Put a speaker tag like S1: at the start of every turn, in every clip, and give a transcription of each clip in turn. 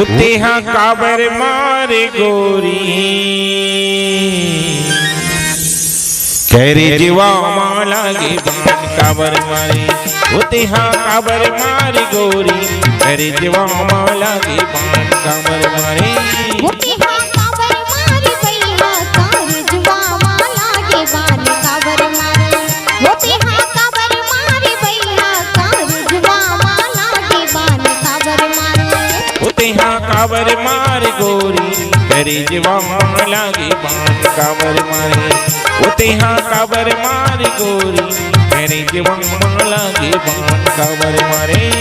S1: होते हाँ काबर मारे गोरी कहरे जीवा माला के बाण काबर मारे होते हाँ काबर मारे गोरी कहरे जीवा माला के बाण काबर मारे
S2: होते हाँ काबर मारे भैया कार जुआ माला के बाण काबर मारे होते हाँ काबर मारे भैया कार जुआ माला के बाण काबर मारे
S1: होते हाँ काबर मारे गोरी कहरे जीवा माला के बाण काबर मारे होते हाँ काबर मारे गोरी कहरे जीवा माला के बाण काबर मारे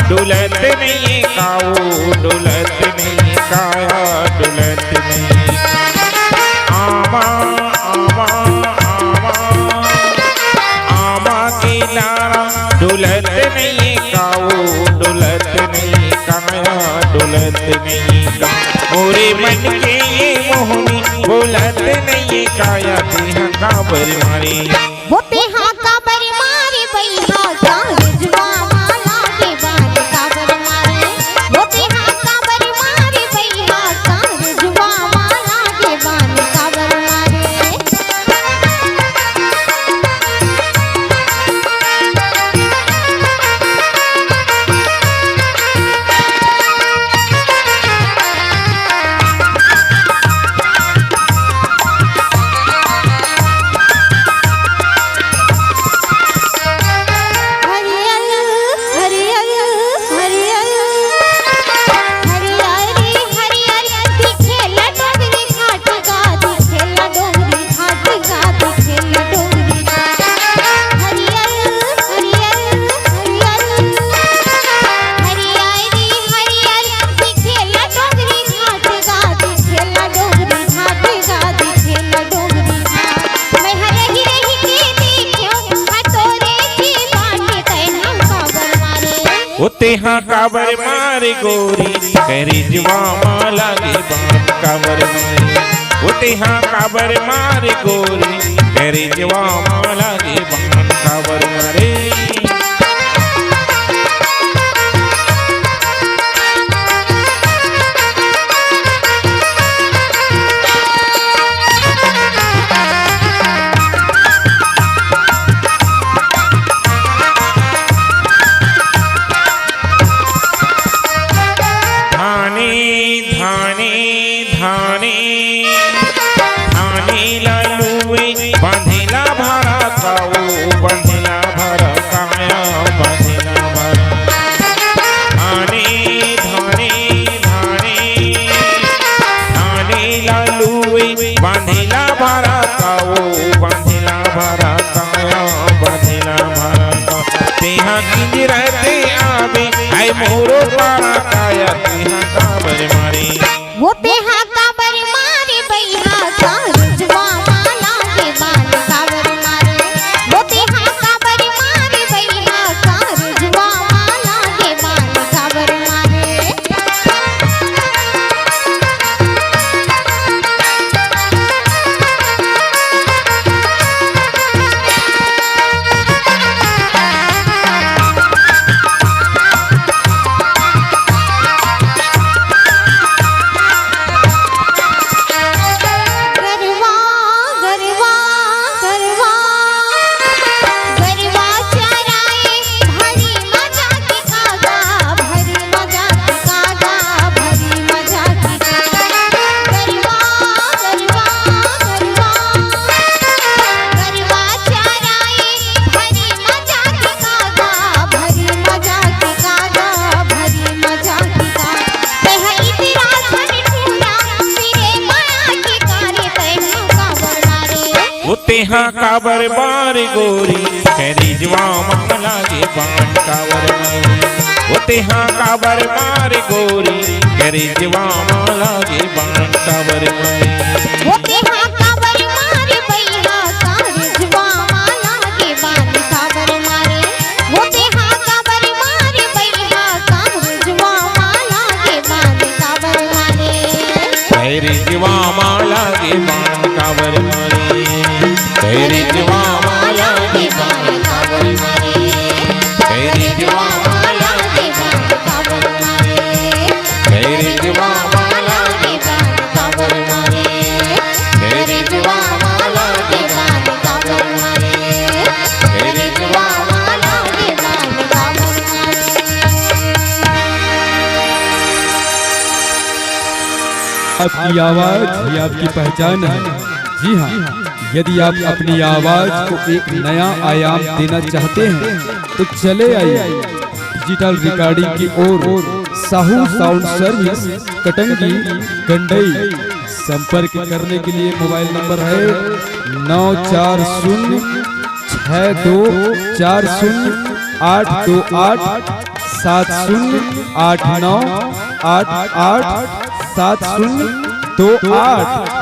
S1: डुलत नहीं काओ डुलत नहीं काया डुलत नहीं आमा आमा आमा आमा की लारा डुलत नहीं काओ डुलत नहीं काया डुलत नहीं का मोरे मन के ये मोहनी बोलत नहीं काया तेहा काबर मारे
S2: होते हाँ काबर मारे भैया कार जुआ माला के बाण काबर मारे होते हाँ काबर मारे भैया कार जुआ माला के बाण काबर मारे
S1: होते हाँ काबर मारे गोरी कहरे जुआ माला के बाण काबर मारे होते हाँ काबर मारे गोरी कहरे जुआ माला के बाण काबर मारे बंधेला भरा काऊ बंधेला भरा काया बंधेला भरा धाने धाने धाने धाने लालुए बंधेला भरा काऊ बंधेला भरा काया बंधेला भरा तेहा किंजरते आवे आई मोरो पारा काया तेहा काबर मारे
S2: होते हाँ काबर मारे भैया कार जुआ माला के बाण काबर मारे होते हाँ काबर मारे भैया कार जुआ माला के बाण काबर मारे
S1: होते हाँ काबर मारे गोरी कहरे जुआ माला के बाण काबर मारे होते हाँ काबर मारे गोरी कहरे जुआ माला के बाण काबर मारे
S2: होते हाँ
S3: आपकी आवाज ही आपकी पहचान है। जी हाँ, यदि आप अपनी आवाज को एक नया आयाम देना चाहते हैं तो चले आइए डिजिटल रिकॉर्डिंग की ओर। Sahu sound service, Katangi, Gandai. संपर्क करने के लिए मोबाइल नंबर है 940 6240 828 7089 88 7028।